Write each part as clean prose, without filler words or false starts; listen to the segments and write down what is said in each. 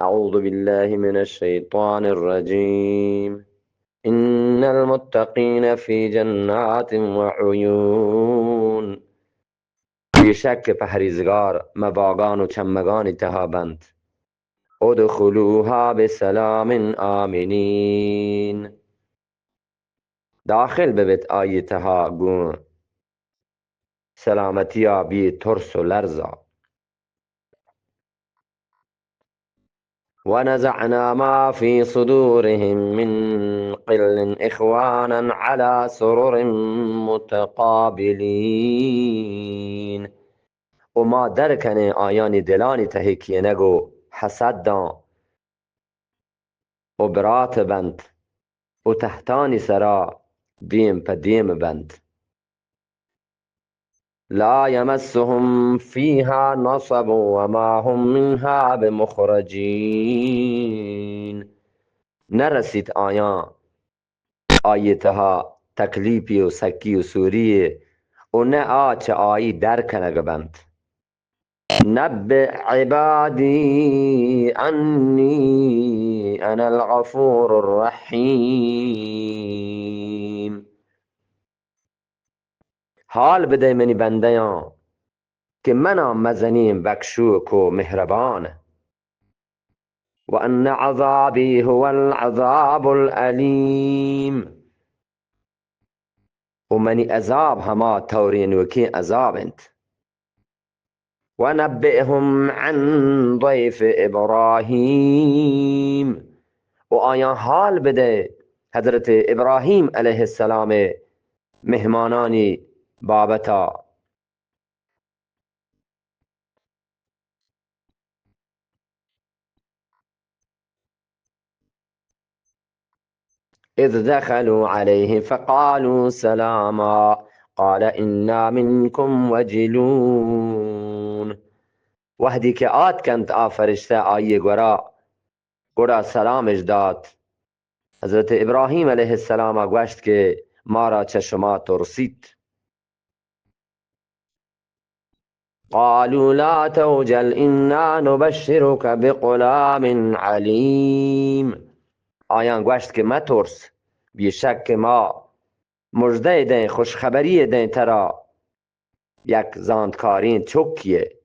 أعوذ بالله من الشيطان الرجيم. إن المتقين في جنات وعيون. بیشک پرهیزگار مباغان و چمگانی تهابند. ادخلوها بسلام آمنین. داخل ببید آیتها گون سلامتیا بی ترس و لرزا. ونزعنا ما في صدورهم من قل إخوانا على سرر متقابلين. و ما درکنه آیانی دلانی تهیکیه نگو حسد دان و برات بند و تحتانی سرا دیم پا دیم بند. لا يمسهم فيها نصب وما هم منها بمخرجين. نرسید آیتها تکلیفی و سکی و سوری و نه آچه آیی درکنه بند. نبئ عبادی انی انا الغفور الرحیم. حال بده منی بندیان که منم مزنیم بخشوک و مهربان. و ان عذابی هو العذاب الالیم. و منی عذاب هما تورین وکی عذاب انت. و نبئهم عن ضیف ابراهیم. و آیان حال بده حضرت ابراهیم علیه السلام مهمانانی بابتا. اذ دخلوا عليه فقالوا سلاما قال انا منكم وجلون. وحدی که آت کند آفرشته آیه گورا سلامش داد. حضرت ابراهیم علیه السلام گوشت که ما را چه شما ترسید. قالوا لا توجل انا نبشرك بغلام علیم. آیان گوشت که ما ترس بیشک ما مژده دین خوشخبری دین ترا یک زاندکارین چکیه.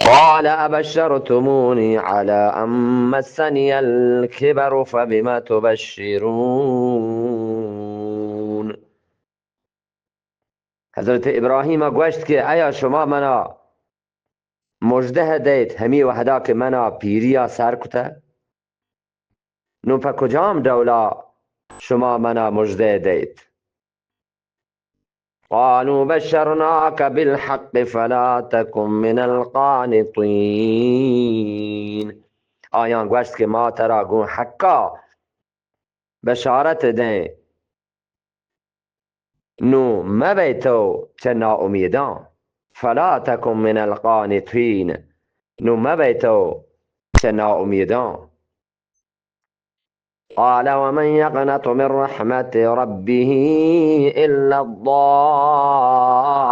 قال ابشرتمونی على ان مسنی الكبر فبما تبشرون. حضرت ابراهیم گوشت که ایا شما منا مژده دید همی وحدا که منا پیریا سر کته. نو پا کجام دولا شما منا مژده دید. قالوا بشرناك بالحق فلا تكن من القانطين. آیان گوشت که ما ترا گون حقا بشارت دیں نو مبیتو چه ناامیدان. فلا تكن من القانطين. نو مبیتو چه ناامیدان. قال ومن يقنط من رحمة ربه إلا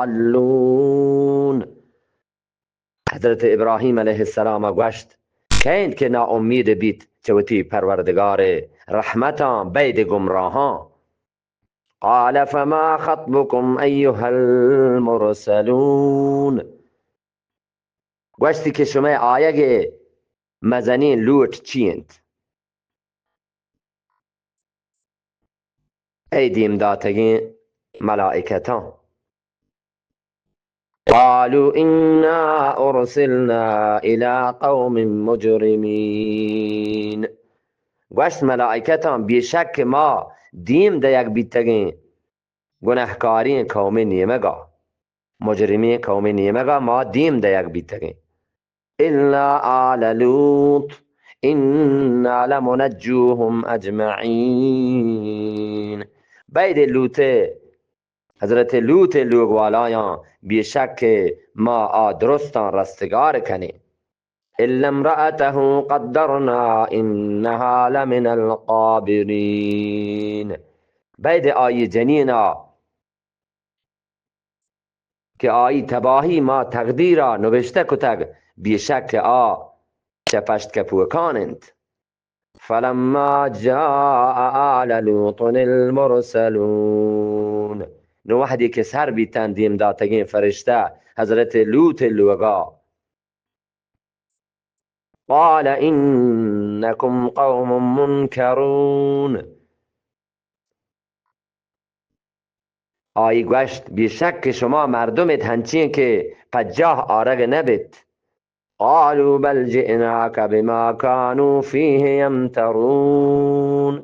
الضالون. حضرت ابراهیم علیه السلام گوشت کیند که نا امید بیت چوتی پروردگار رحمتان بید گمراهان. قال فما خطبكم أيها المرسلون. گوشتی که شما آیه مزنین لوٹ چیند. ای دیم داتگین ملائکتان. قالوا إنا أرسلنا إلى قوم مجرمين. گوشت ملائکتان بیشک ما دیم ده یک بیتگین گناهکارین قوم نیمگا مجرمین قوم نیمگا ما دیم ده یک بیتگین. إلا آل لوط إنا لمنجوهم أجمعين. بید لوطه حضرت لوط لوگوالایان بیشک ما درستان رستگار کنیم. الا امرأته قدرنا انها لمن الغابرین. بید آیه جنینا که آیه تباهی ما تقدیرا نوشته کتگ بیشک شپشت کپوکانند. فلما جاء آل لوط المرسلون، نو وحدی که سر بیتن دیم داتگین فرشته حضرت لوط لوگا، قال انکم قوم منکرون، آیی گوشت بیشک شما مردمت هنچین که پجاه آرگ نبید. قالوا بل جئناك بما كانوا فيه يمترون،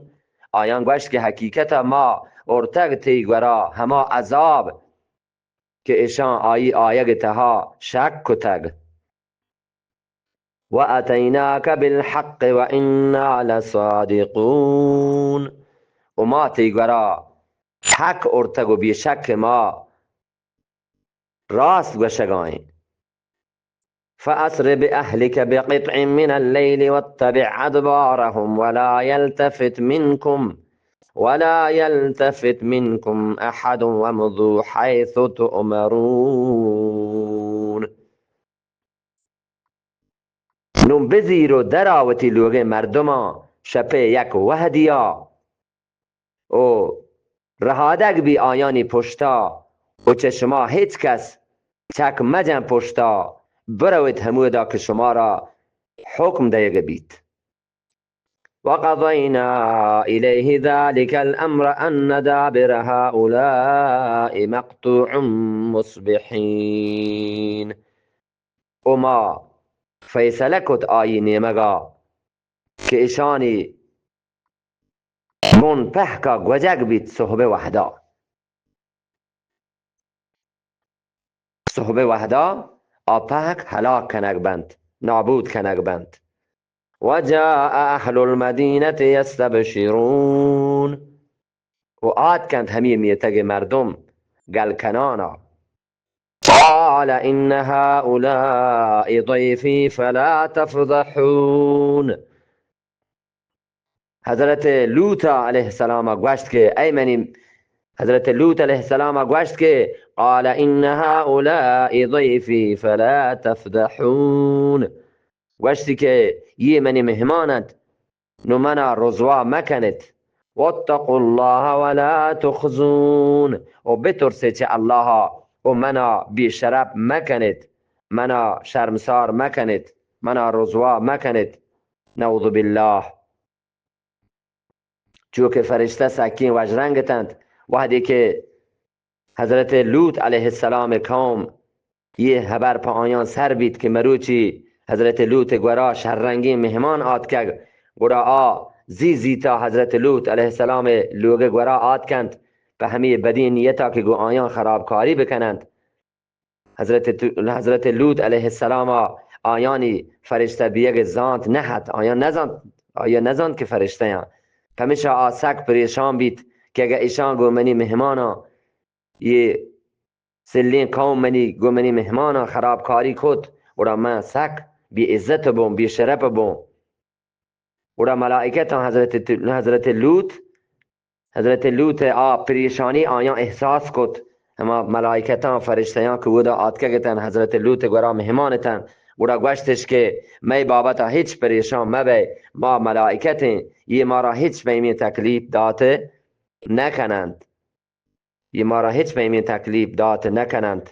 آیان گوشت که حقیقت ما ارتگ تیگورا هما عذاب که ایشان آیی آیگ تها شک کتگ. و اتیناک بالحق و انا لصادقون، و ما تیگورا حق ارتگ و بیشک ما راست گوشگاین. فأسر بأهلك بقطع من الليل واتبع أدبارهم ولا يلتفت منكم أحد وامضوا حيث تؤمرون. نم بزیرو دراوتی لوگ مردما شپه یک وحدیا او رهادگ بی آیانی پشتا و چشما هیچ کس چک مجن پشتا بروید همودا که شما را حکم دیگه بید. وقضینا الیه ذلك الامر ان دابر هؤلاء مقطوع مصبحین، و ما فیصله کت آیینی مگا که ایشانی منپه کا گوجگ بید صحبه وحدا. صحبه وحدا آپک هلاک کنگ بند، نابود کنگ بند. و جاء اهل المدینه یستبشرون، و آد کند همی میتگ مردم گل کنانا. قال ان هؤلاء ضیفی فلا تفضحون، حضرت لوط علیه السلام گوشت که ای منی، حضرت لوط علیه السلام گوشت که قال ان هؤلاء ضیفی فلا تفضحون، گوشتی که یه منی مهمانت نو منا رضوا مکنید. واتقوا الله ولا تخزون، و بترسه چه الله و منا بیشرف مکنید، منا شرمسار مکنید، منا رضوا مکنید. نعوذ بالله. چونکه فرشته سکین وجرنگتند وحدی که حضرت لوط علیه السلام قوم یه خبر پا آیان سر بید که مروچی حضرت لوط گورا شررنگی مهمان آد که گورا زیتا حضرت لوط علیه السلام لوگ گورا آد کند به همه بدی نیتا که گو آیان خرابکاری بکنند. حضرت لوط علیه السلام آیانی فرشته بیگ زانت نهد، آیان نزاند که فرشته یان همیشه آسک پریشان بید که اگه ایشان گو منی مهمانا یه سلین قوم منی گو منی مهمانا خرابکاری کد و را من سک بی عزت بون بی شرف بون. و را ملائکت حضرت لوط پریشانی آیان احساس کد، اما ملائکتان فرشتیان که ودا آتکه گتن حضرت لوط گورا مهمانتن و را گوشتش که می بابتا هیچ پریشان مبی، ما ملائکتیں یہ ما را هیچ بیمی تکلیف داته نکنند، یہ ما را هیچ بیمی تکلیف داته نکنند.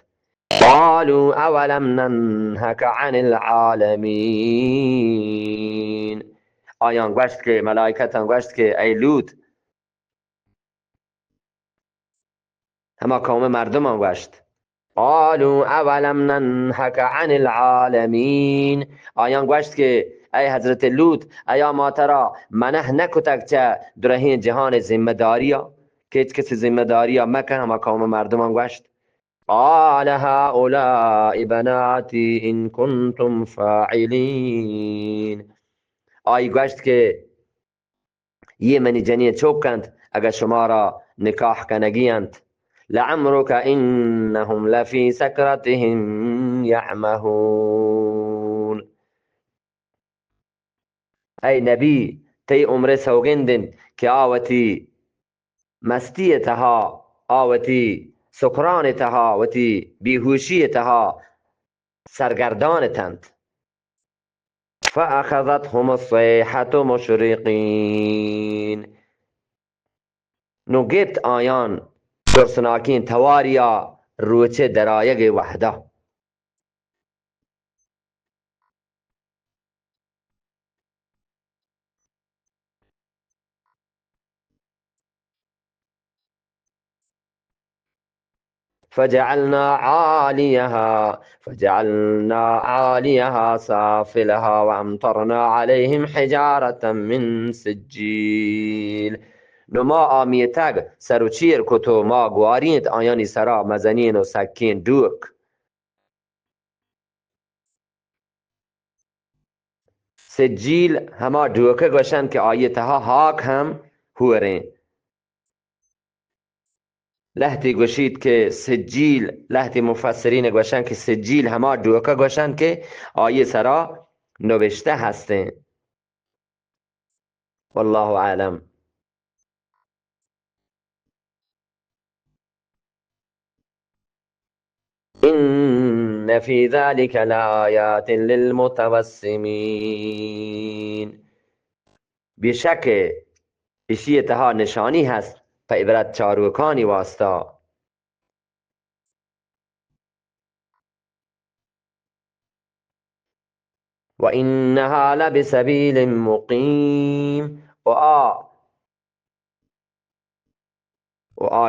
قالوا اولم ننهك عن العالمین، آیان گوشت که ملائکتان گوشت که ای لوط، اما قوم مردمان گوشت قالوا اولم ننهك عن العالمین، آیان گوشت که ای حضرت لوط ایا ما ترا منه نکتک چه درهین جهان ذمه داریا که هیچ کسی ذمه داریا مکن. اما قوم مردمان گوشت قال هؤلاء بناتی ان کنتم فاعلین، آی گوشت که یه منی جنین چوکند اگر شما را نکاح کنگیند. لعمرك انهم لفی سکرتهم یعمهون، ای نبی تی عمر سوگندن که آوتی مستی تها، آوتی سکران تها، وتی بیهوشی تها سرگردان تند. فأخذتهم الصيحة مشرقين. نو گبت آیان ترسناکین تواریا روچه درایگ وحده. فجعلنا عاليها سافلها وأمطرنا عليهم حجارة من سجيل. نما آمیتگ سر چیر کتو ما گوارینت آیانی سرا مزنین و سکین دوک. سجیل هما دوکه گوشن که آیتها هاک هم هورین. لحتی گوشید که سجیل، لحتی مفسرین گوشن که سجیل هما دوکه گوشن که آیه سرا نوشته هستن. والله اعلم. إن في ذلك لآيات للمتوسمين. بیشک اشی تها نشانی هست پا عبرت چاروکانی واسطا. وإنها لبسبيل مقيم.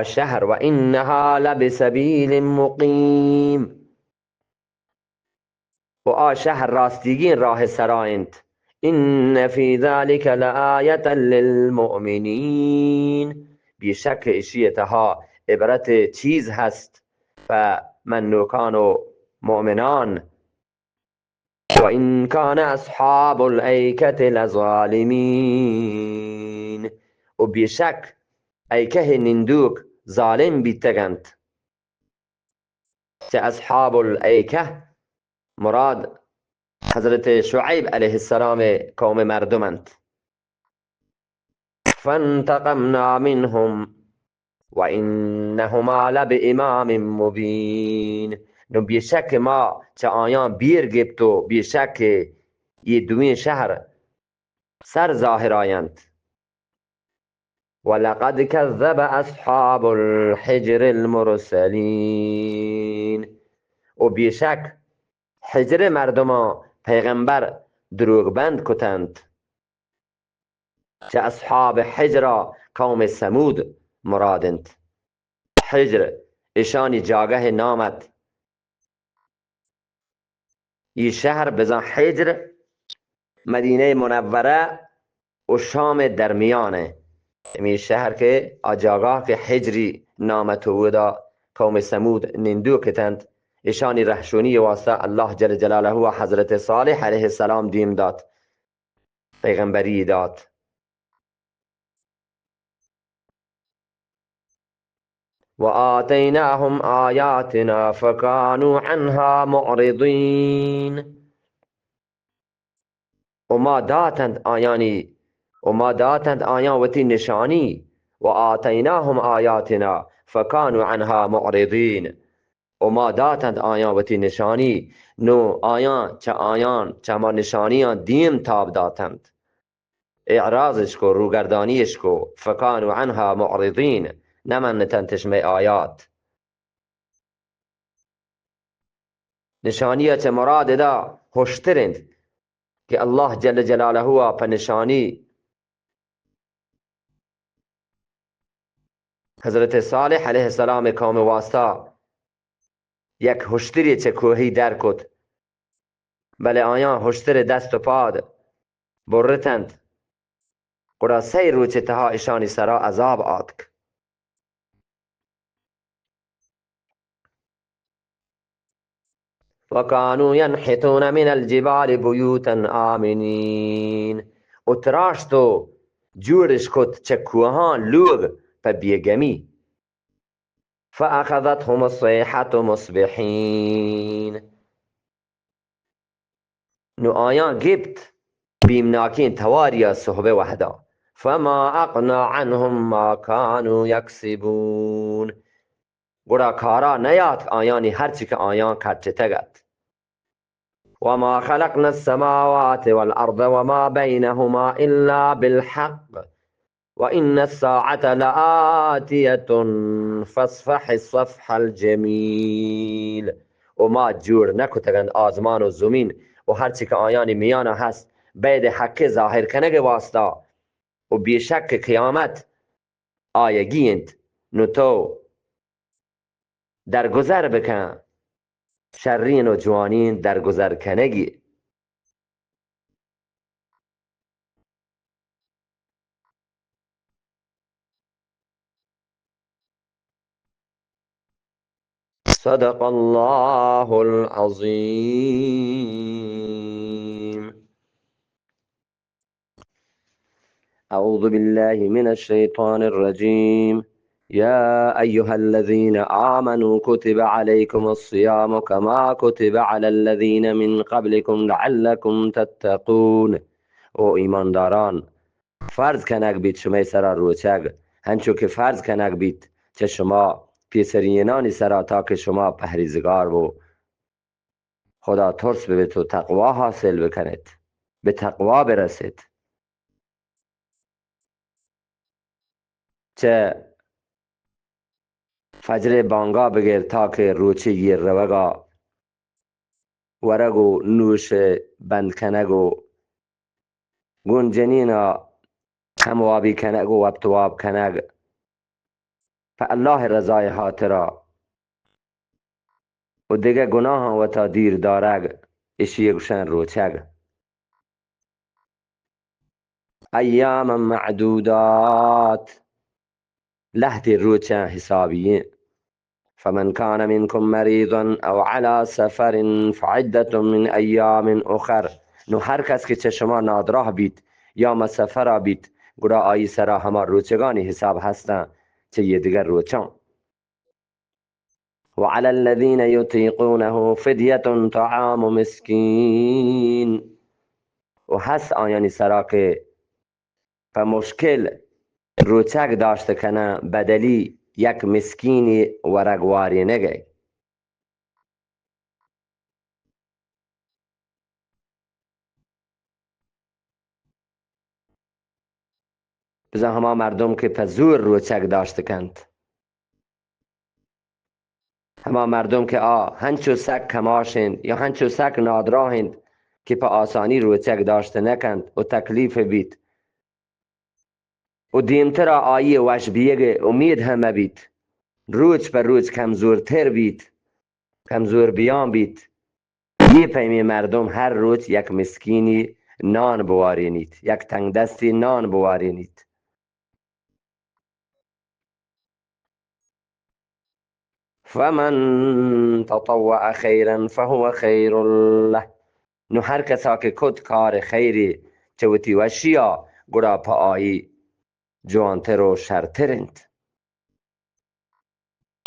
شهر وإنها لبسبيل مقيم. شهر راستگین راه سرایند. إن في ذلك لآية للمؤمنين. بیشک اشیتها عبرت چیز هست و منوکان و مؤمنان. وإن كان أصحاب الأيكة لظالمين. و بیشک ایکه نندوک ظالم بیتگند. چه اصحاب الایکه مراد حضرت شعیب علیه السلام قوم مردمند. فانتقمنا منهم وإنهما لبإمام مبین. نو بیشک ما چه آیان بیر گبتو بیشک یه دوین شهر سر ظاهر آیند. ولقد كذب أصحاب الحجر المرسلين. و بیشک حجر مردما پیغمبر دروغ بند کتند. چه اصحاب حجر قوم سمود مرادند. حجر اشانی جاگه نامد. این شهر بزن حجر مدینه منوره و شام درمیانه. می شهر که آجاگاه که حجری نامت ودا قوم سمود نندو کتند. اشانی رحشونی واسطه الله جل جلاله و حضرت صالح علیه السلام دیم داد، پیغمبری داد. و آتیناهم آیاتنا فکانوا عنها معرضین. و ما داتند آیان وتی نشانی. و آتیناهم آیاتنا فکانوا عنها معرضین. و ما داتند آیان وتی نشانی. نو چه ما نشانیان دیم تاب داتند. اعراضش کو، روگردانیش کو. فکانوا عنها معرضین، نمنتن تشمی آیات. نشانیه چه مراد دا هشترند که الله جل جلاله هو پا نشانی حضرت صالح علیه السلام قوم واسطه یک هشتری چه کوهی در کد. بله آیان هشتر دست و پاد برتند. قرا سی رو چه تها اشانی سرا عذاب آتک. وكانوا ينحتون من الجبال بيوتا آمنين. و تراشتو جورش کت چه کوهان لوگ پا بیگمی. فأخذتهم الصيحة مصبحين. نو آیان گبت بیمناکین تواریا صحبه وحدا. فما اقنا عنهم ما كانوا يكسبون. گوڑا کارا نیاد آیانی هرچی که آیان کرچه تگد. وما خلقنا السماوات والأرض وما بينهما إلا بالحق وإن الساعة لآتية فاصفح الصفح الجمیل. و ما جور نکتگند آزمان و زمین و هرچی که آیانی میانه هست بید حق ظاهر کنگ واسطا و بیشک قیامت آیگیند. نو تو درگذر بکن شرین و جوانین درگذر کنگی. صدق الله العظيم. أعوذ بالله من الشيطان الرجيم. يا أيها الذين آمنوا كتب عليكم الصيام كما كتب على الذين من قبلكم لعلكم تتقون. او ایمان داران فرض کنک بید شما سرا روچگ هنچو که فرض کنک بید چه شما پیسرینانی سرا تا که شما پهریزگار و خدا ترس ببید و تقوا حاصل بکنید، به تقوا برسید. چه فجر بانگا بگیر تا که روچی گیر روگا ورگو نوش بند کنگ و گنجنینا هموابی کنگ و وبتواب کنگ فالله رضای حاطرا و دیگه گناه و تا دیر دارگ اشی گوشن روچگ. ایام معدودات لحظه روچن حسابیه. فمن كان منكم مريضا او على سفر فعدة من ایام اخر. نو هر کس که چه شما نادراه بید یا مسافر بید گرا آیی سرا همه روچگانی حساب هستن چه یه دیگر روچان. وعلى الذين يطيقونه فدية طعام مسكين. و هست آیانی سرا که په مشکل روچک داشته کنه بدلی یک مسکینی ورگواری نگه. بزن همه مردم که په زور روچک داشته کند، همه مردم که هنچو سک کماشند یا هنچو سک نادراهند که په آسانی روچک داشته نکند و تکلیف بید و دیمتر آیی وش بیگه امید همه بید روز پر روز کمزورتر بید کمزور بیان بید. یه پیمی مردم هر روز یک مسکینی نان بوارینید، یک تنگ دستی نان بوارینید. فمن تطوع خیرا فهو خیر له. نو هر کسا که کد کار خیری چوتی وشیا گرا پا آیی جوانتر و شرترند.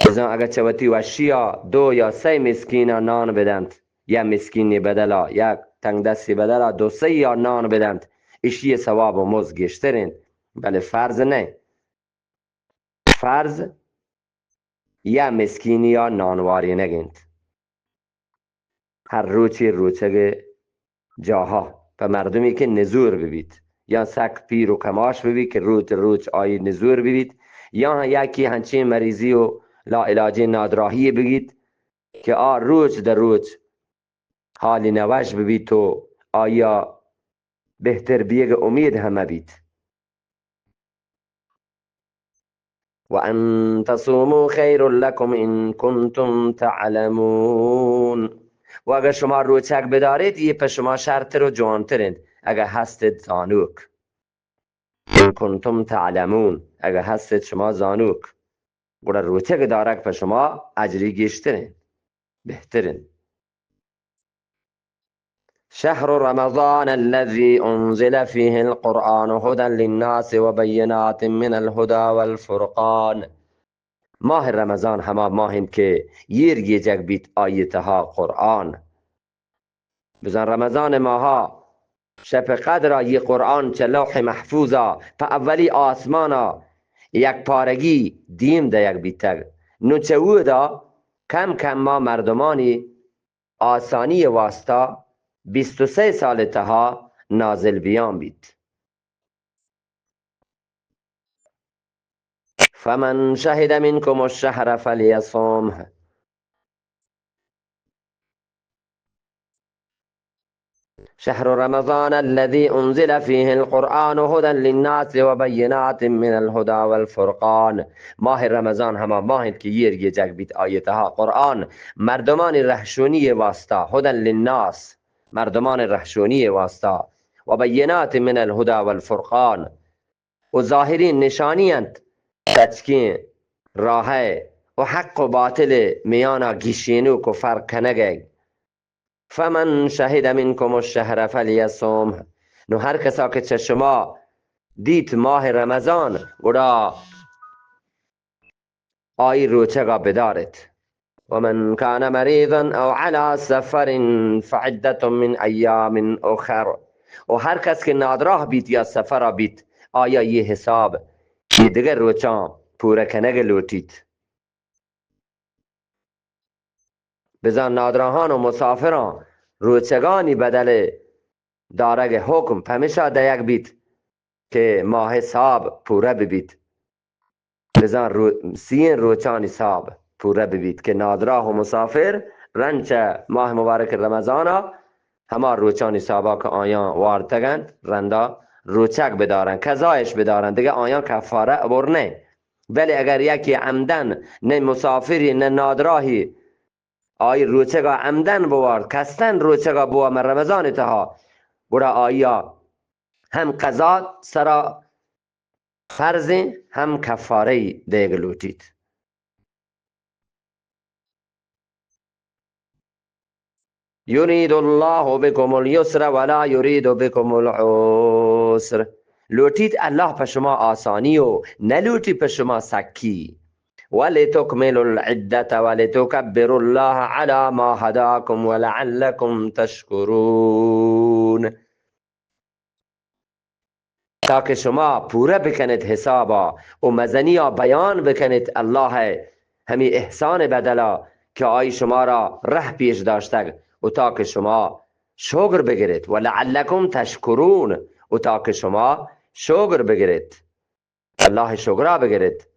ازان اگر چوتی وشیا 2 یا 3 مسکینا نان بدند، یا مسکینی بدلا یک تنگ دستی بدلا 2 3 یا نان بدند اشی ثواب و مزد گشترند. بله فرض نه، فرض یا مسکینی یا نانواری نگند. هر روچی روچگ جاها به مردمی که نزور ببید یا سک پیر و کماش ببید که روچ آیی نزور ببید یا یکی هنچین مریضی و لا علاج نادراهی بگید که روچ در روچ حالی نوش ببید تو آیا بهتر بیگ امید همه بید. و ان تصوموا خیر لکم ان کنتم تعلمون. و اگر شما روچک بدارید یه په شما شرطر و جوانترند اگر هستید زانوک. ان کنتم تعلمون اگر هستید شما زانوک گوڑا روچک دارک په شما اجری گشترند بهترند. شهر رمضان الذي انزل فيه القرآن هدى للناس وبينات من الهدى والفرقان. ماه رمضان همه ماهیم که یرگی جگ بیت آیتها قرآن. بزن رمضان ماها شب قدر یه قرآن چه لوح محفوظا پا اولی آسمانا یک پارگی دیم ده یک بیتگ نو چه دا کم کم ما مردمانی آسانی واسطا 23 سال تها نازل بیان بید. فمن شهد منکم الشهر فلیصمه. شهر رمضان الذي انزل فيه القرآن هدى للناس وبينات من الهدى والفرقان. ماه رمضان هما ماه که یه جگ بیت آیتها قرآن مردمان رهشونی واسطه، هدى للناس مردمان رهشونی واسطه، و بینات من الهدى والفرقان و ظاهرین نشانیند تچکین راه و حق و باطل میانا گیشینو که فرق کنگه. فمن شهد منکم الشهر فلیصمه. نو هر کسا که چشما دیت ماه رمضان گوڑا آی روچگا بدارد. و من کان مریضا او علی سفر فعدت من ایام اخر. و هر کس که نادراه بیت یا سفر بیت آیا یه حساب یه دیگر روچان پورا کنگ لوٹید. بزن نادراهان و مسافران روچگانی بدل دارگ حکم پمیشا دیگ بیت که ماه حساب پورا ببید. بزن سین روچانی حساب پورا ببید که نادراه و مسافر رنچ ماه مبارک رمضانا همه روچانی حسابا که آیان وارتگند رندا روچک بدارن کذایش بدارن دیگه آیان کفاره برنه. ولی اگر یکی عمدن نه مسافری نه نادراهی آی روچگا عمدن بوارد کستن روچگا بوام رمضان تها گوڑا آیا هم قضا سرا فرضی هم کفاره دیگ لوٹید. یرید الله بكم اليسر ولا یرید بكم العسر. لوٹید الله پر شما آسانی و نلوٹی پر شما سکی. ولتکملوا العدة ولتكبروا الله على ما هداكم ولعلكم تشكرون. تاکه شما پوره بکنید حسابا و مزنیا بیان بکنید الله همی احسان بدلا که آی شما را ره پیش داشته و تاکه شما شکر بگیرید و لعلکم تشکرون و تاکه شما شکر بگیرید الله شکر بگیرید.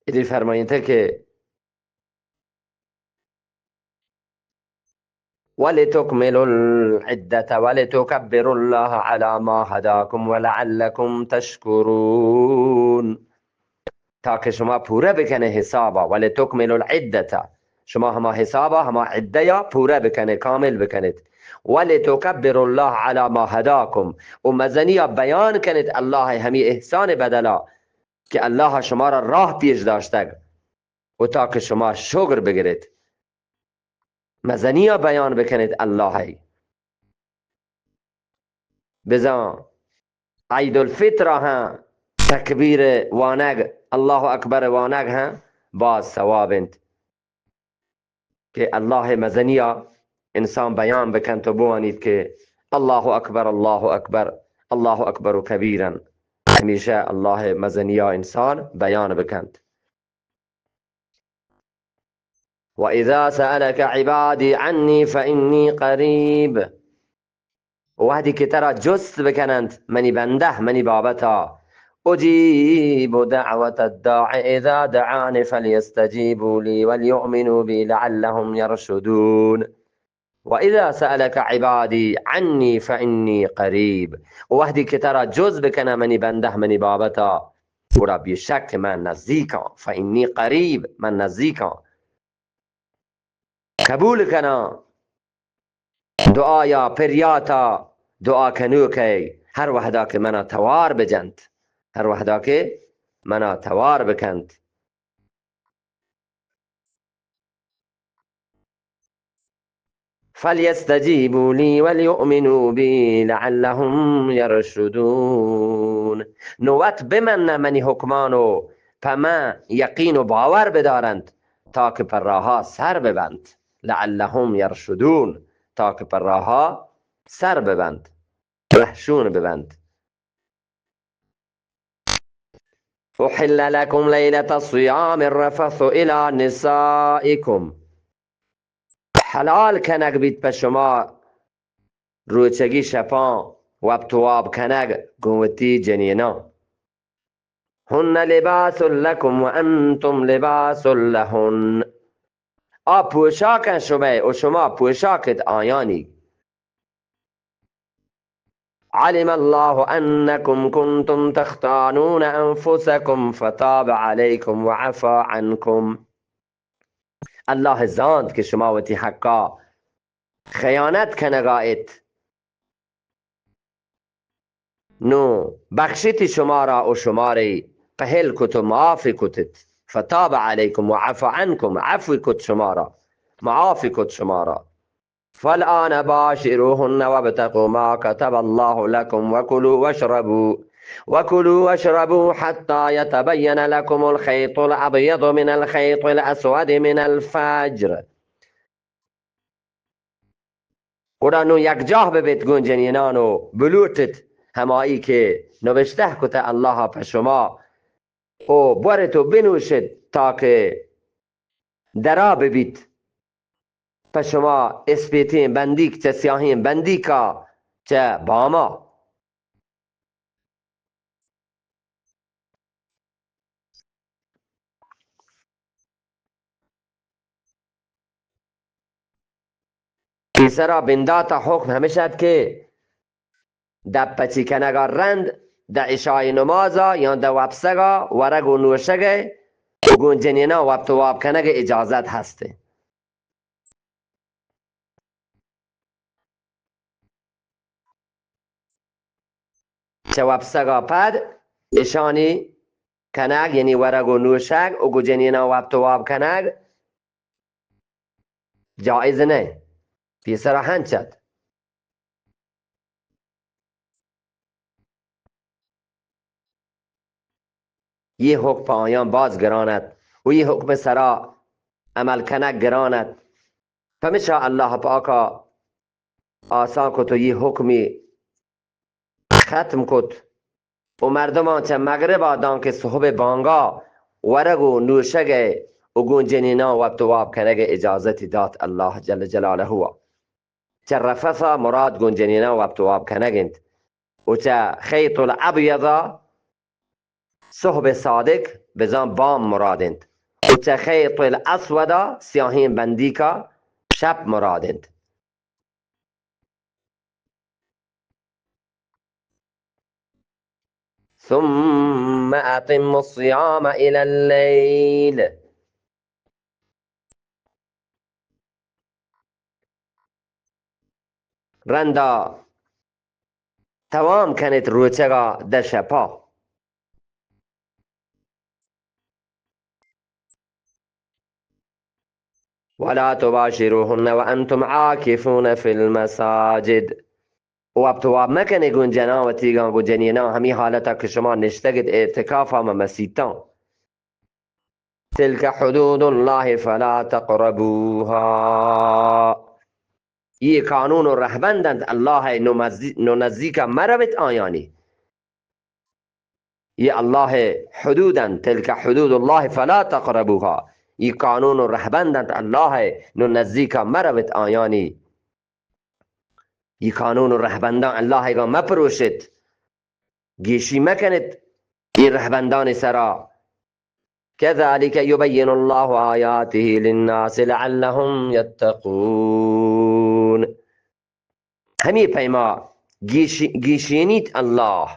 ایدی فرماینده که ولتكملوا العدة ولتكبروا الله على ما هداكم ولعلكم تشكرون. تاکه شما پوره بکنه حسابا ولتکملوا العدة شما هما حسابا هما عده یا پوره بکنه کامل بکنید. ولتکبروا الله على ما هداكم و مزنی بیان کنید الله همی احسان بدلا که الله شما را راه پیش داشته و تاکه شما شکر بگیرید مزنی بیان بکنید الله. بزن عید الفطر ها تکبیر وانگ الله اکبر وانگ ها باز ثوابند که الله مزنیا انسان بیان بکن تو بوانید که الله اکبر الله اکبر الله اکبر کبیرا. همیشه الله مزنیا انسان بیان بکند. و اذا سألك عبادی عنی فإنی قریب. وحدی که ترا جست بکنند منی بنده منی بابتا اجیب دعوت الداع اذا دعان فلیستجیبوا لی وليؤمنوا بی لعلهم یرشدون. و اذا سألك عبادی عنی فإنی قریب. وحدی که ترا جز بکنه منی بنده منی بابتا برا بیشک من نزدیکم. فإنی قریب من نزدیکم. قبول کنا دعایا پریاتا دعا کنو که هر وحدا که منا توار بجند هر وحدا که منا توار بکند. فلیستجیبوا لی ولیؤمنوا بی لعلهم یرشدون. نوت بمن منی حکمانو پما یقین و باور بدارند تا که پر راها سر ببند. لعلهم یرشدون تا که پر راها سر ببند رهشون ببند. أحل لكم ليلة الصيام الرفث إلى نسائكم حلال کنگ بید به شما روچگی شپان و بتواب کنگ گوتی جنینا هن لباس لكم و انتم لباس لهن پوشاکن شما و شما پوشاکت آیانی علم الله أنكم كنتم تختانون أنفسكم فتاب عليكم وعفى عنكم الله زاند که شما وتی حقا خیانت کنگایت نو بخشیتی شما را و شما ری قهل کت و معافی کتت فتاب علیکم و عفا عنکم عفو کت شما را معافی کت شما را فالآن باشروهن وابتقوا ما كتب الله لكم وكلوا واشربوا حتى يتبين لكم الخيط الأبيض من الخيط الأسود من الفجر قرآن یک جاه ببید گنجنینان و بلوتت همایی که نوشته کته الله پر شما و برتو بنوشد تا که درا ببید پر شما اسپیتین بندیک چه سیاهین بندیکا چه باما پیسرا بنداتا حکم همیشد که در پچی کنگا رند در عشای نمازا یا در وپسگا ورگ و نوشگه و گنجنینا وپتواب کنگ اجازت هسته چه وپسگا پد اشانی کنگ یعنی ورگ و نوشگ و گنجنینا وپتواب کنگ جائز نه پیسرا هنچد یه حکم آیان باز گراند و یه حکم سرا عمل کنک گراند فمشا الله پاکا آسان کت و یه حکمی ختم کت و مردمان چه مغرب آدان که صحب بانگا ورگ و نوشگ و گونجنینا و ابتواب کنگ اجازتی داد الله جل جلاله هوا چه رفثا مراد گونجنینا و ابتواب کنگند و چه خیط الابیضا صحب صادق بزان بام مرادند و چه خیط الاسودا سیاهین بندیکا شب مرادند ثم أتم الصيام إلى الليل رندا توام کنید روچگا در شپا ولا تباشروهن وأنتم عاكفون في المساجد و ابتواب مکنه گنجنا و تیگان گنجنینا همی حالتا که شما نشتگید اعتکاف هم مسیطان تلك حدود الله فلا تقربوها یہ قانون و رهبندند الله نو نزدیک مروت آیانی یہ الله حدودند تلك حدود الله فلا تقربوها یہ قانون و رهبندند الله نو نزدیک مروت آیانی یہ قانون و رهبندان الله گا مپروشد گیشی مکنید این رهبندان سرا كذلك يبين الله آياته للناس لعلهم يتقون همی پیما گیشینید الله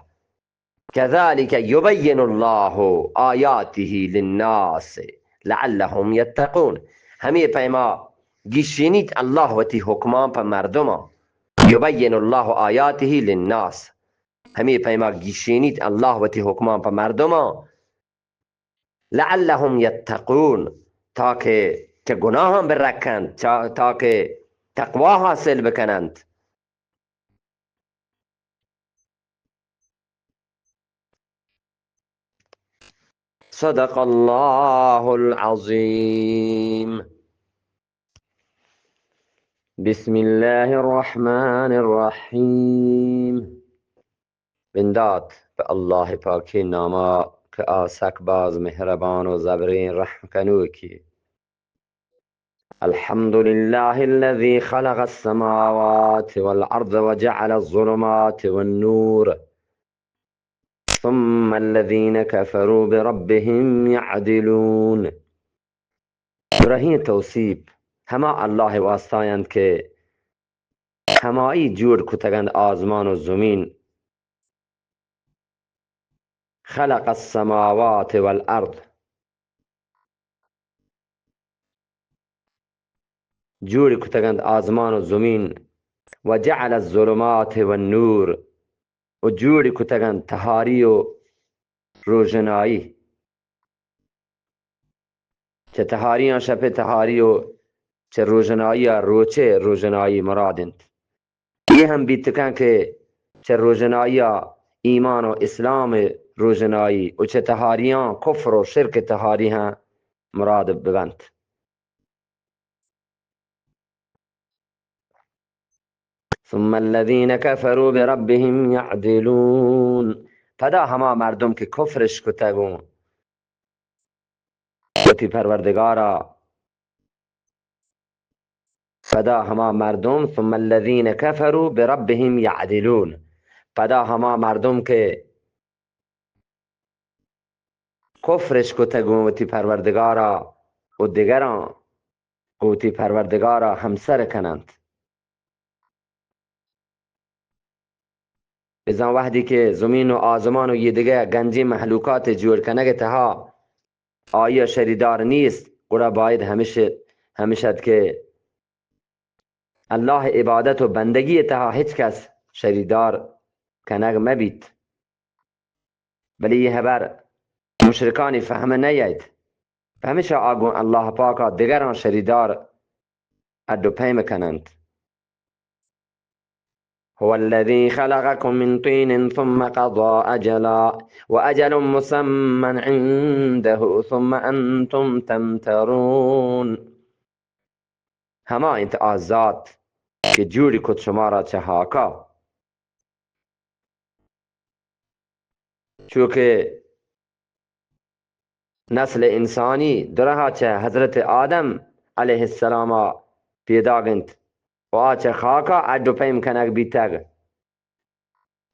كذلك يبين الله آياته للناس لعلهم يتقون همی پیما گیشینید الله و تی حکمان پر مردم يبين الله آياته للناس همی پیما گیشینید الله و تی حکمان پر مردم لعلهم يتقون تاکه گناه هم برکند تاکه تقوا حاصل بکنند صدق الله العظيم بسم الله الرحمن الرحيم بنداد به الله پاکی ناما که آسک باز مهربان و زبرین رحم کنو کی. الحمد لله الذي خلق السماوات والأرض وجعل الظلمات والنور ثم الذين كفروا بربهم يعدلون. برهین توصیب هما الله واسطایند که همایی جور کتگند آزمان و زمین. خلق السماوات والارض، جور کتگند آزمان و زمین. و جعل الظلمات والنور، و جور کتگند تهاری و روشنایی. چه تهاری شب تهاری و چه روشنایی روچه روشنایی مرادند. یہ هم بیتکن که چه روشنایی ایمان و اسلام روشنایی و چه تهاریان کفر و شرک تهاری ها مراد ببند. ثم الذين كفروا بربهم يعدلون. پدا هما مردم که کفرش کتگون وتی پروردگارا، پدا هما مردم ثم الذين كفروا بربهم يعدلون، پدا هما مردم که کفرش کتگون وتی پروردگارا و دیگران وتی پروردگارا همسر کنند. بزن وحدی که زمین و آزمان و یه دیگه گنجی محلوکات جور کنگ تها آیا شریدار نیست، قرآن باید همیشه که الله عبادت و بندگی تها هیچ کس شریدار کنگ مبید. ولی یه هبر مشرکانی فهمه نیاید، فهمشه آگون الله پاکا دیگران شریدار ادو پیم کنند. هو الذي خلقكم من طين ثم قضى أجلا وأجل مسمى عنده ثم أنتم تمترون. هما انت آزاد که جوری کد شما را چهاکا، چونکه نسل انسانی درها چه حضرت آدم علیه السلام پیدا گند و آچه خاکا ادو پیم کنک بیتگ.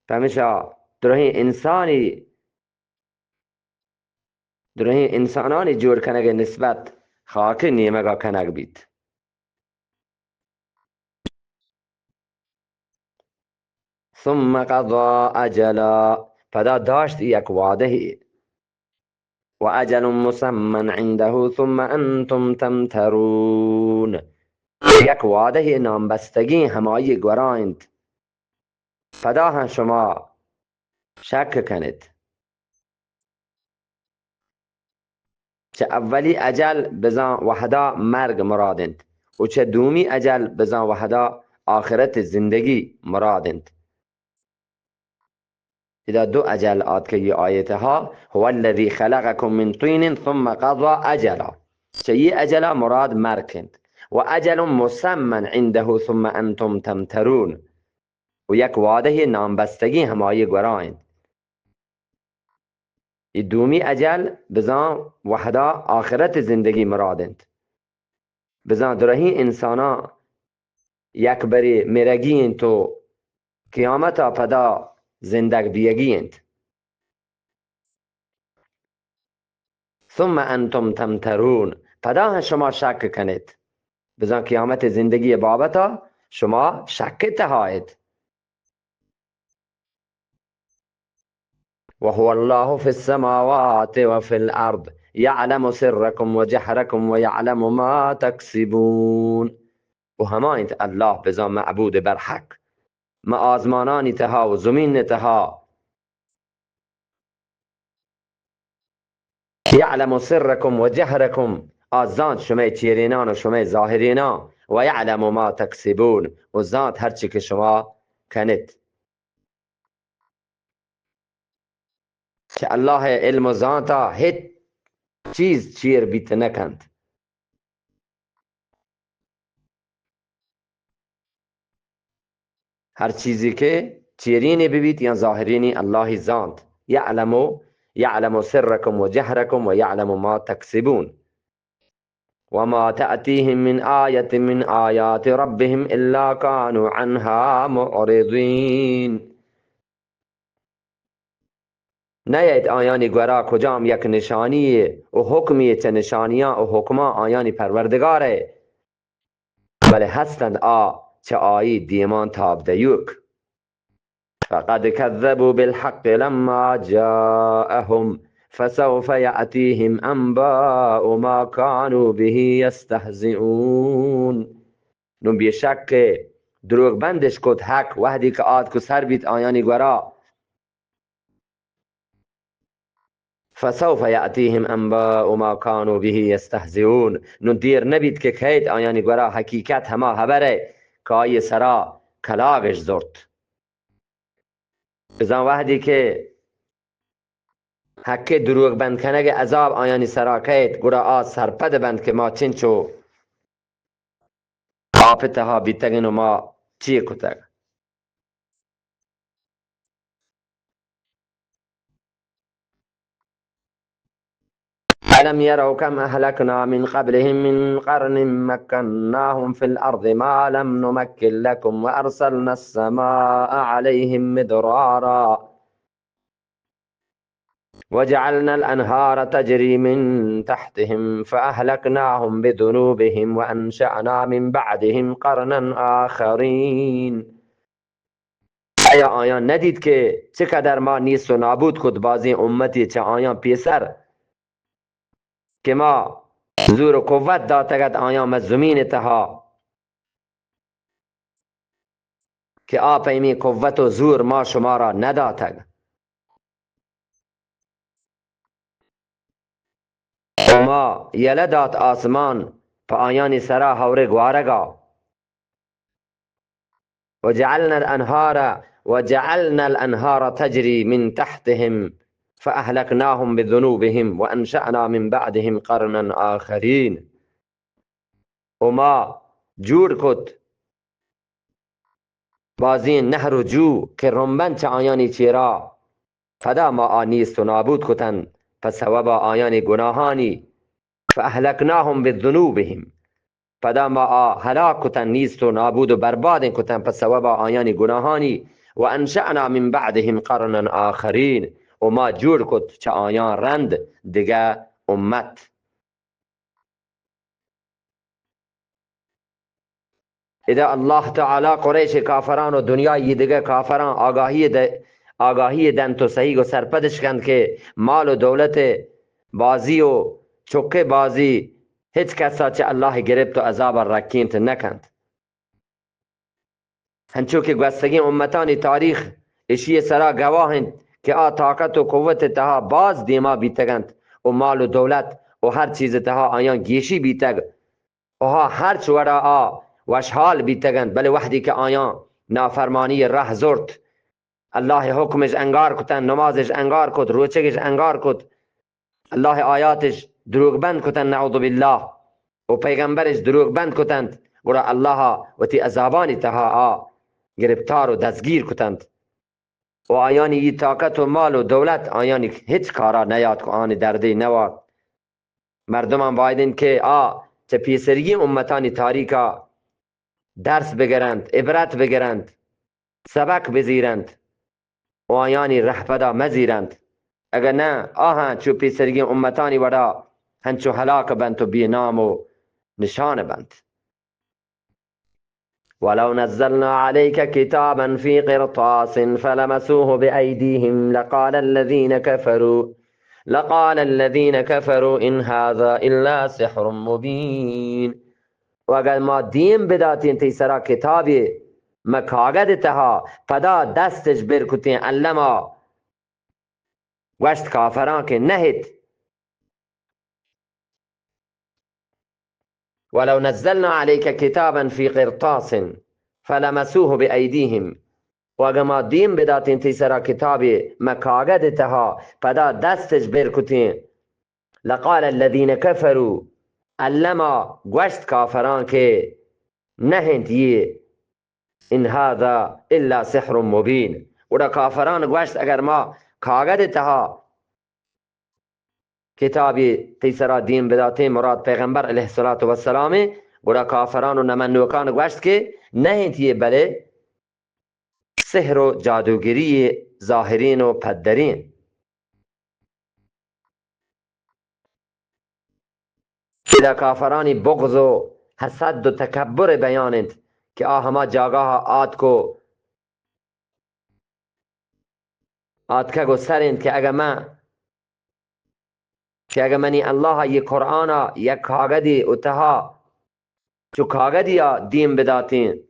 فهمشا درهی انسانانی جور کنگ نسبت خاک نیمگا کنگ بیت. ثم قضا اجلا، پدا داشت یک وعده و اجل مسمى عنده ثم انتم تمترون. یک وعده نامبستگی همایی گورایند، پدا هم شما شک کنید. چه اولی اجل بزن وحدا مرگ مرادند و چه دومی اجل بزن وحدا آخرت زندگی مرادند. اذا دو اجل آد که یہ آیتها هو الذي خلقكم من طين ثم قضى اجلا، چه یہ اجلا مراد مرکند و اجل مسمى عنده ثم انتم تمترون، و یک وعده نامبستگی همایی گورایند. دومی اجل بزن وحدا آخرت زندگی مرادند. بزن درهی انسانا یک بری مرگین تو قیامتا پدا زندگ بیگیند. ثم انتم تمترون، پدا شما شک کنید. بزن قیامت زندگی بابتا شما شک تهاید. وهو الله في السماوات وفي الأرض يعلم سركم وجهركم ويعلم ما تكسبون. و هما انت الله بزن معبود برحق ما آزمانانی تها و زمین تها. يعلم سركم وجهركم، آزاد شما چیرینان و شما ظاهرینان. و يعلم ما تكسبون، و ذات هرچی که شما کنید. که الله علم ذاتا هیچ چیز چیر بیت نکند. هر چیزی که چیرینی ببید یا ظاهرینی الله ذات. یعلمو يعلم سركم وجهركم ويعلم ما تكسبون وما تأتيهم من آية من آيات ربهم إلا كانوا عنها معرضين. نیاید آیانی گورا کجام یک نشانی و حکمی چه نشانیان و حکما آیانی پروردگاره ولی هستند چه آیی دیمان تاب دیوک. فقد كذبوا بالحق لما جاءهم فسوف يأتيهم أنباء ما كانوا به يستهزئون. نون بیشک دروغ بندش کد حق وحدی که آد که سر بیت آیانی گورا فسوف يأتيهم أنباء ما كانوا به يستهزئون. نون دیر نبید که کهید آیانی گورا حقیقت هما خبره که آیه سرا کلاغش زرد. بزن وحدی که حق دروغ بند کنگ عذاب آیانی سرا کهید گورا سرپد بند که ما چنچو آفتها بیتگن و ما چی کتگ. ألم يروا كم أهلكنا من قبلهم من قرن مكناهم في الأرض ما لم نمكن لكم وأرسلنا السماء عليهم مدرارا وجعلنا الأنهار تجري من تحتهم فأهلكناهم بذنوبهم وأنشأنا من بعدهم قرنا آخرين. آیا آیان ندید که چقدر ما نیست و نابود خود بازی امتی چه آیان پیسر که ما زور و قوت داتگد آیان مزمین تها که آپیمی قوت و زور ما شما را نداتگ و ما یلدات آسمان پا آیانی سرا هور گوارگا وجعلنا الأنهار تجري من تحتهم فأهلكناهم بذنوبهم وأنشأنا من بعدهم قرنا آخرين. وما جور کد بازین نهر و جو که رنبن چه آیانی چیرا فدا ما آنیست و نابود کتن پس سبب آیانی گناهانی فأهلكناهم بذنوبهم فدا ما هلاک کتن نیست و نابود و برباد کتن پس سبب آیانی گناهانی و انشأنا من بعدهم قرنا آخرین و ما جور کد چه آیان رند دیگه امت. اذا الله تعالی قریش کافران و دنیای دیگه کافران آگاهی دن تو صحیح و سرپدش کند که مال و دولت بازی و چکه بازی هیچ کسا چه الله گرفت و عذاب رکینت نکند. هنچو که گوستگی امتانی تاریخ اشی سرا گواهند که طاقت و قوت تها باز دیما بیتگند و مال و دولت و هر چیز تها آیان گیشی بیتگ و هر چورا وشحال بیتگند بله وحدی که آیان نافرمانی ره زرد الله حکمش انگار کتن نمازش انگار کت روچگش انگار کت الله آیاتش دروغ بند کتن نعوذ بالله و پیغمبرش دروغ بند کتند گرا الله و تی عذابانی تها گرفتار و دستگیر کتند و آیانی ای طاقت و مال و دولت آیانی هیچ کارا نیاد که آن درده نواد. مردمان بایدن که چه پیسرگی امتانی تاریکا درس بگرند عبرت بگرند سبق بزیرند و آیانی رهپدا مزیرند. اگر نه چو پیسرگی امتانی ودا هنچو هلاک بند و بی نام و نشان بند. ولو نزلنا عليك كتابا في قرطاس فلمسوه بأيديهم لقال الذين كفروا إن هذا إلا سحر مبين. و اگر ما دیم بداتین تیسرا کتابی مکاغد تها پدا دستش برکتین علما وشت کافران که نهید. ولو نزلنا عليك كتابا في قرطاس فلمسوه بأيديهم و اگر ما دیم بداتین تیسرا کتابی مکاغد تها پدا دستش برکتین لقال الذين كفروا علما گوشت کافران که نهند یہ ان هذا الا سحر مبین. و کافران گوشت اگر ما کاغد تها کتابی تیسرا دین بداته مراد پیغمبر علیه السلام گوڑا کافران و نمنوکان گوشت که نه تیه بله سحر و جادوگری ظاهرین و پدرین. اذا کافرانی بغض و حسد و تکبر بیانند که هما جاگاه آت کو آت که گسترند که اگه منی الله یک قرآن یک کاغدی اتها چو کاغدی یا دین بداتین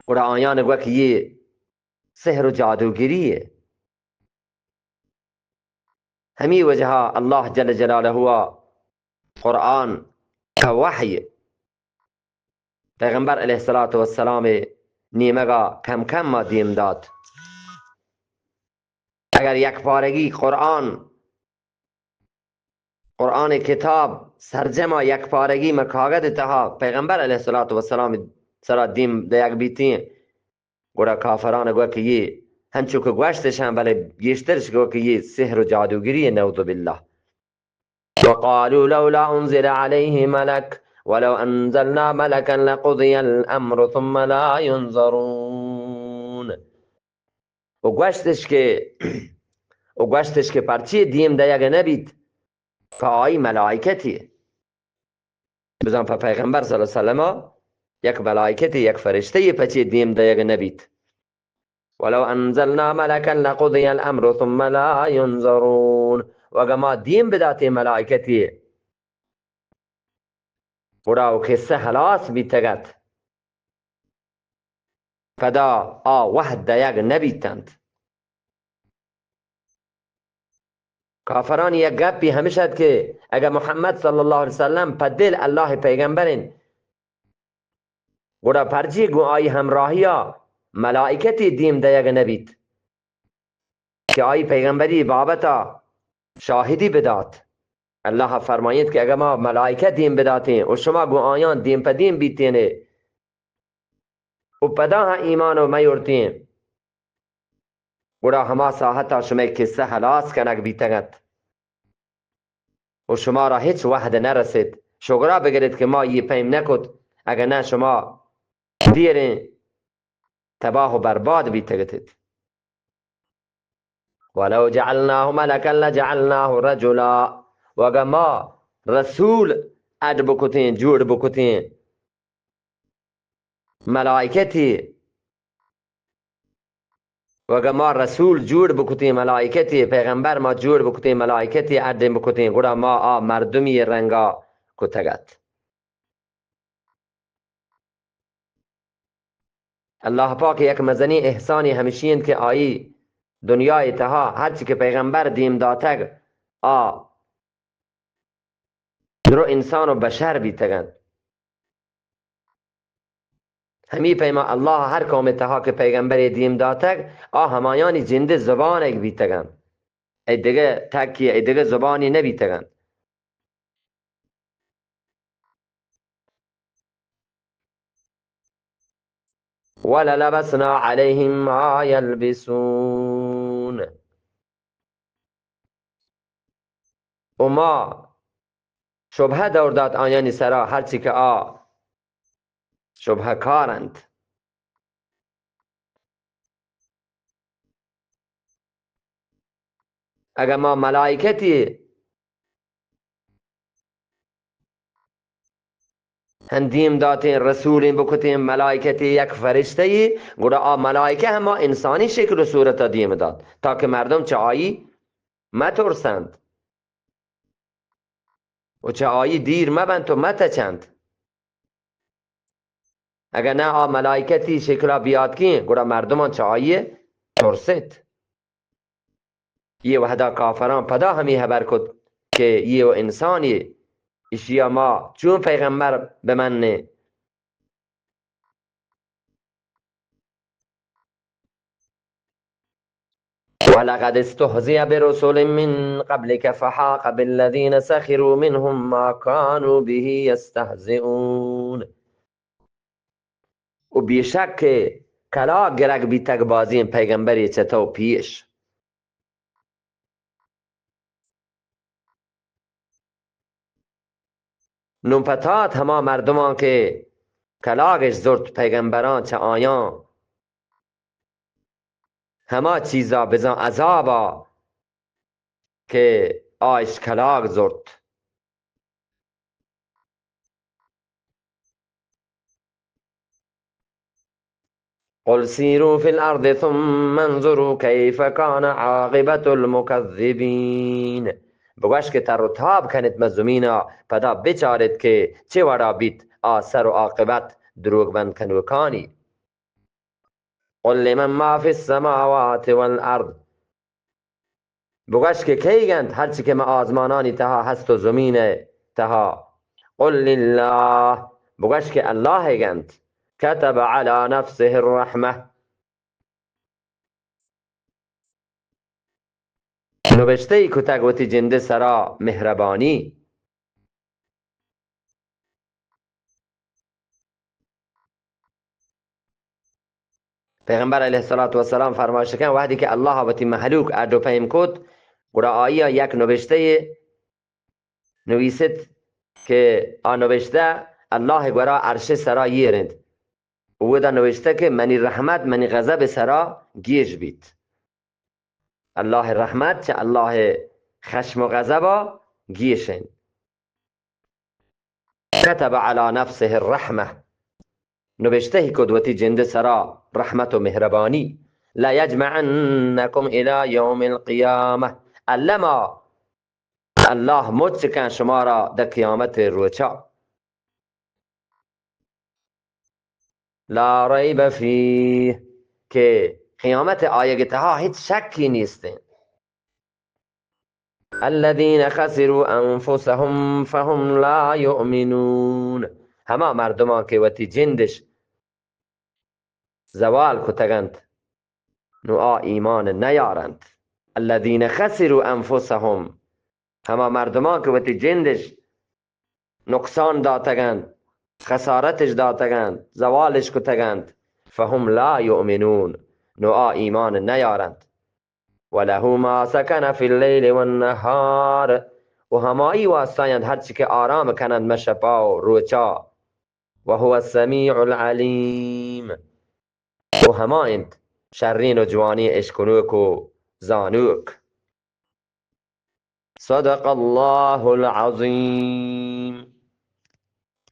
اور آیان گوه که یہ سحر و جادوگریه. همی وجها الله جل جلاله هو قرآن که وحی پیغمبر علیه السلام نیمگا کم کم ما دیم داد. اگر یک پارگی قرآن کتاب سرجمه یک پارگی مکاغد تها پیغمبر علیه السلام سرا دیم دیگ بیتین گوڑا کافران گوه که یہ هنچو که گوشتش هم بله گیشترش گوه که یہ سحر و جادوگری نعوذ بالله. وقالوا لولا انزل عليه ملك ولو انزلنا ملكا لقضي الامر ثم لا ينظرون. و گوشتش که پرچی دیم دیگ نبید که آئی ملائکتی بزن پا پیغمبر صلی اللہ علیہ وسلم یک ملائکتی یک فرشته پچی دیم دیگ نبید. ولو انزلنا ملكا لقضي الامر ثم لا ينظرون. و ما دیم بداتی ملائکتی وراو کسه خلاص بیتگد فدا وحد دیگ نبیتند. کافران یک گپی همیشد که اگر محمد صلی الله علیه وسلم پا دل الله پیغمبرین گوڑا پرچی گو آئی همراهی ملائکتی دیم دیگ نبید که آئی پیغمبری بابتا شاهدی بداد. الله فرمایید که اگر ما ملائکت دیم بداتیم و شما گو آیان دیم پا دیم بیتینه و پدا ها ایمانو میورتیم گوڑا هما ساحتا شما کسه خلاص کنک بیتگد و شما را هیچ وحد نرسید. شکرا بگرید که ما یه پیم نکد اگر نه شما دیرین تباه و برباد بیتگتید. ولو جعلناه ملكا لجعلناه رجلا. و اگر ما رسول اد بکتین جوڑ بکتین ملائکتی و اگر ما رسول جوڑ بکتین ملائکتی پیغمبر ما جوڑ بکتین ملائکتی اد بکتین گوڑا ما مردمی رنگا کتگت. الله پاک یک مزنی احسانی همیشین که آیی دنیای تها هرچی که پیغمبر دیم داتگ درو انسان و بشر بیتگن. همی پیما الله هر قوم تها که پیغمبر دیم داتگ همایانی جنده زبان اگ بیتگن ای دیگه تکی ای دیگه زبانی نبیتگن. وللبسنا عليهم ما يلبسون. و ما شبه دور داد آیانی سرا هرچی که شبه کارند. اگر ما ملائکتی هندیم داتین رسولین بکتین ملائکتی یک فرشته گوڑا ملائکه هما انسانی شکل و صورت دیم داد تا که مردم چه آیی مترسند و چه آیی دیر مبند تو متچند. اگر نه ملائکتی شکل بیاد کین گوڑا مردمان چه آیی ترسید. یه وحدا کافران پدا همی حبر کد که یه و انسانی اشیا ما چون پیغمبر بمنه. ولقد استهزئ برسل من قبلك فحاق بالذين سخروا منهم ما كانوا به يستهزئون. و بیشک کلا گرگ بیتک بازین پیغمبری چطور پیش نوپتات هما مردمان که کلاگش زرد پیغمبران چه آیان هما چیزا بزن عذابا که آیش کلاگ زرد. قل سیروا فی الارض ثم انظروا کیف کان عاقبت المکذبین. بگوش که تر و تاب کنید مزومینا پدا بچارید که چه وڑا بیت آثر و عاقبت دروغ بند کنوکانی. قل لمن ما فی السماوات والارض. بگوش که کی گند هرچی که ما آزمانانی تها هست و زمین تها. قل لله. بگوش که الله گند. كتب على نفسه الرحمة. نوشته ای کتگ وتی جنده سرا مهربانی. پیغمبر علیه الصلاة والسلام فرمایش کن وقتی که الله وتی محلوک اردو پیم کد گرا آیا یک نوشته نویسد که نوشته الله گرا عرش سرا یرند و دا نوشته که منی رحمت منی غضب سرا گیش بیت. الله رحمت چه الله خشم و غضب گیشن. كتب على نفسه الرحمه. نوشته کدوتی جنده سرا رحمت و مهربانی. لا یجمعنکم الى یوم القیامه. علما الله مچکن شما را در قیامت روچا. لا ریب فیه. که قیامت آیگتها هیچ شکی نیستن. الذين خسروا انفسهم فهم لا يؤمنون. همه مردمان که وتی جندش زوال کتگند نو ایمان نیارند. الذين خسروا انفسهم. همه مردمان که وتی جندش نقصان داتگند خسارتش داتگند زوالش کتگند فهم لا یؤمنون نو ایمان نیارند. وله ما سکن فی اللیل والنهار. و همایی واسطایند هرچی که آرام کنند مشپا و روچا. و هو السمیع العلیم. و همایند شرین و جوانی اشکنوک و زانوک. صدق الله العظیم.